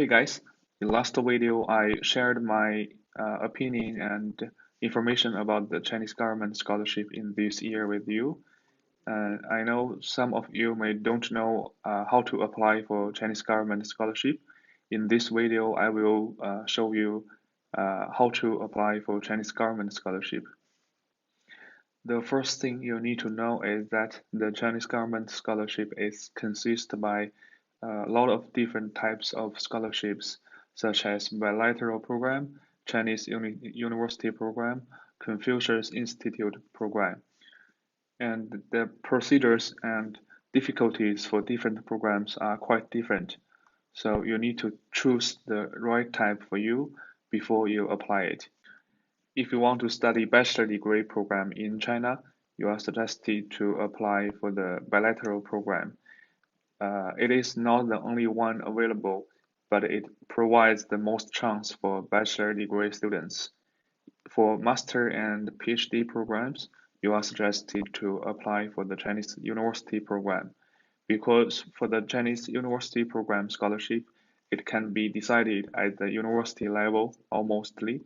Hey guys, in last video I shared my opinion and information about the Chinese government scholarship in this year with you. I know some of you may don't know how to apply for Chinese government scholarship. In this video, I will show you how to apply for Chinese government scholarship. The first thing you need to know is that the Chinese government scholarship is consist by a lot of different types of scholarships, such as bilateral program, Chinese university program, Confucius Institute program. And the procedures and difficulties for different programs are quite different. So you need to choose the right type for you before you apply it. If you want to study bachelor degree program in China, you are suggested to apply for the bilateral program. It is not the only one available, but it provides the most chance for bachelor degree students. For master and PhD programs, you are suggested to apply for the Chinese university program, because for the Chinese university program scholarship, it can be decided at the university level almostly.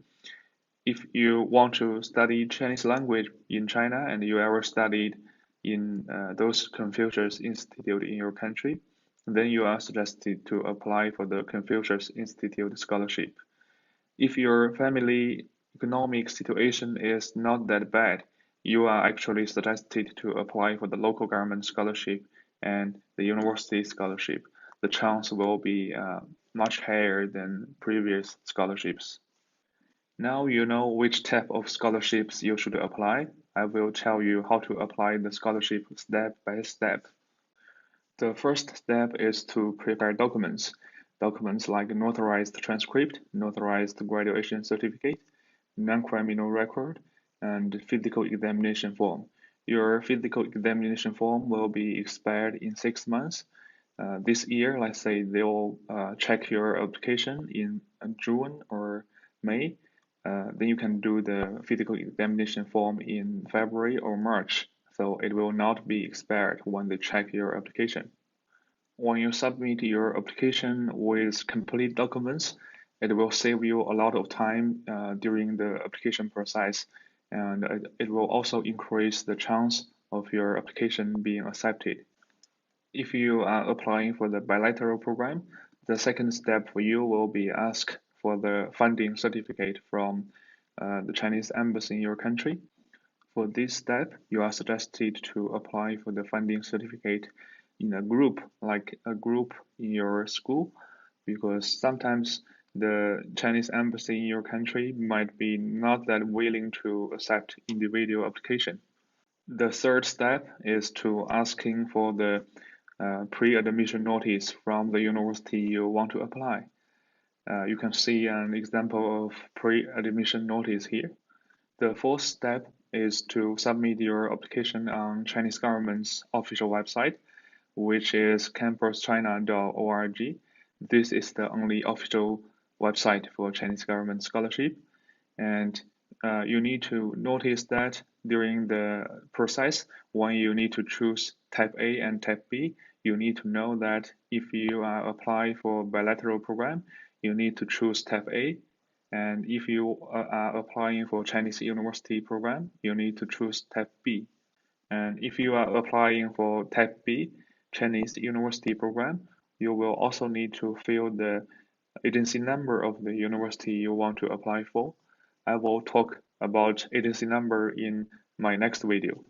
If you want to study Chinese language in China and you ever studied in those Confucius Institute in your country, then you are suggested to apply for the Confucius Institute scholarship. If your family economic situation is not that bad, you are actually suggested to apply for the local government scholarship and the university scholarship. The chance will be much higher than previous scholarships. Now you know which type of scholarships you should apply. I will tell you how to apply the scholarship step by step. The first step is to prepare documents. Documents like notarized transcript, notarized graduation certificate, non-criminal record, and physical examination form. Your physical examination form will be expired in 6 months. This year, let's say they'll check your application in June or May. Then you can do the physical examination form in February or March, so it will not be expired when they check your application. When you submit your application with complete documents, it will save you a lot of time during the application process, and it will also increase the chance of your application being accepted. If you are applying for the bilateral program, the second step for you will be ask for the funding certificate from the Chinese embassy in your country. For this step, you are suggested to apply for the funding certificate in a group, like a group in your school, because sometimes the Chinese embassy in your country might be not that willing to accept individual application. The third step is to asking for the pre-admission notice from the university you want to apply. You can see an example of pre-admission notice here. The fourth step is to submit your application on Chinese government's official website, which is campuschina.org. This is the only official website for Chinese government scholarship. And you need to notice that during the process, when you need to choose type A and type B, you need to know that if you are applying for bilateral program, you need to choose type A. And if you are applying for Chinese university program, you need to choose type B. And if you are applying for type B, Chinese university program, you will also need to fill the agency number of the university you want to apply for. I will talk about agency number in my next video.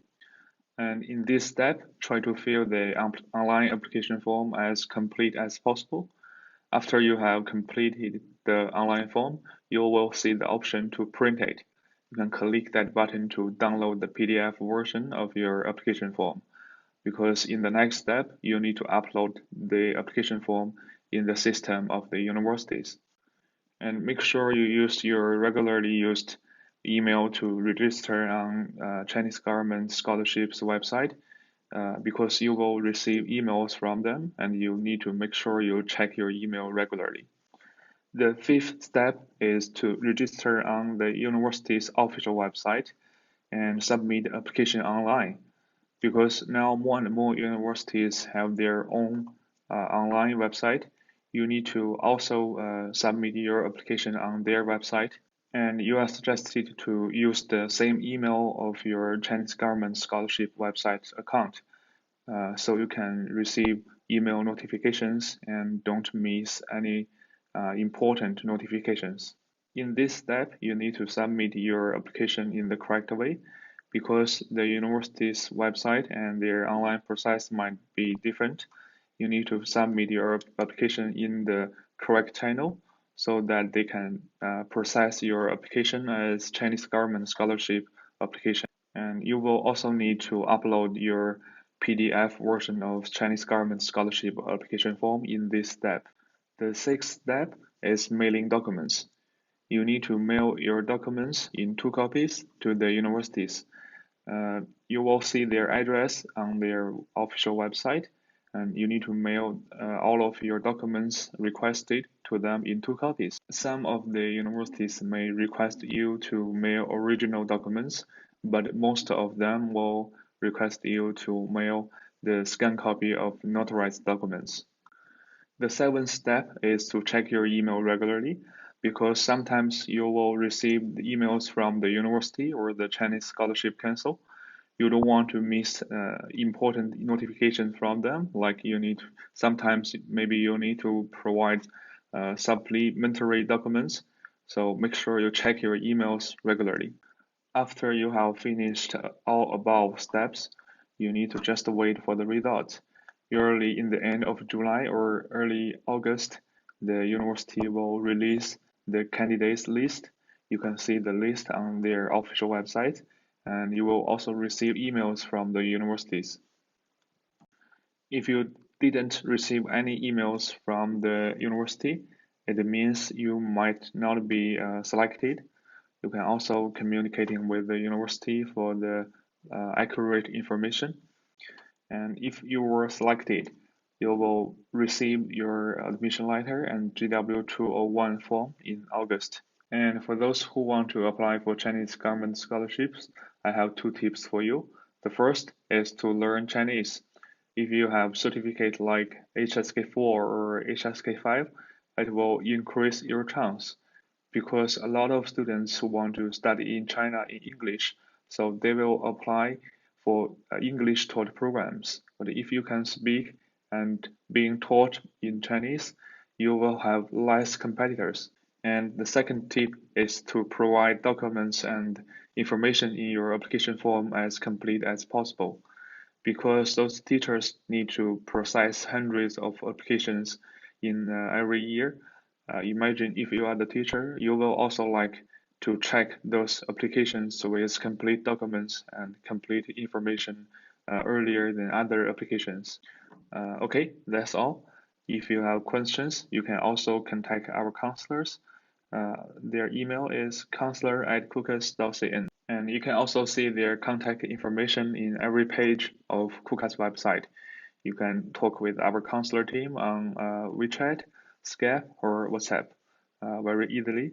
And in this step, try to fill the online application form as complete as possible. After you have completed the online form, you will see the option to print it. You can click that button to download the PDF version of your application form, because in the next step, you need to upload the application form in the system of the universities. And make sure you use your regularly used email to register on Chinese government scholarships website, because you will receive emails from them and you need to make sure you check your email regularly. The fifth step is to register on the university's official website and submit the application online, because now more and more universities have their own online website. you need to also submit your application on their website. And you are suggested to use the same email of your Chinese government scholarship website account, so you can receive email notifications and don't miss any important notifications. In this step, you need to submit your application in the correct way because the university's website and their online process might be different. You need to submit your application in the correct channel so that they can process your application as Chinese government scholarship application. And you will also need to upload your PDF version of Chinese government scholarship application form in this step. The sixth step is mailing documents. You need to mail your documents in 2 copies to the universities. You will see their address on their official website, and you need to mail all of your documents requested to them in 2 copies. Some of the universities may request you to mail original documents, but most of them will request you to mail the scanned copy of notarized documents. The seventh step is to check your email regularly because sometimes you will receive emails from the university or the Chinese Scholarship Council. You don't want to miss important notifications from them, like sometimes maybe you need to provide supplementary documents. So make sure you check your emails regularly. After you have finished all above steps, you need to just wait for the results. Usually in the end of July or early August, the university will release the candidates list. You can see the list on their official website, and you will also receive emails from the universities. If you didn't receive any emails from the university, it means you might not be selected. You can also communicating with the university for the accurate information. And if you were selected, you will receive your admission letter and GW 201 form in August. And for those who want to apply for Chinese government scholarships, I have 2 tips for you. The first is to learn Chinese. If you have certificate like HSK4 or HSK5, it will increase your chance because a lot of students who want to study in China in English, so they will apply for English taught programs. But if you can speak and being taught in Chinese, you will have less competitors. And the second tip is to provide documents and information in your application form as complete as possible because those teachers need to process hundreds of applications in every year. Imagine if you are the teacher, you will also like to check those applications with complete documents and complete information earlier than other applications. Okay, that's all. If you have questions, you can also contact our counselors. Their email is counselor@kukas.cn. And you can also see their contact information in every page of KUKA's website. You can talk with our counselor team on WeChat, Skype, or WhatsApp very easily.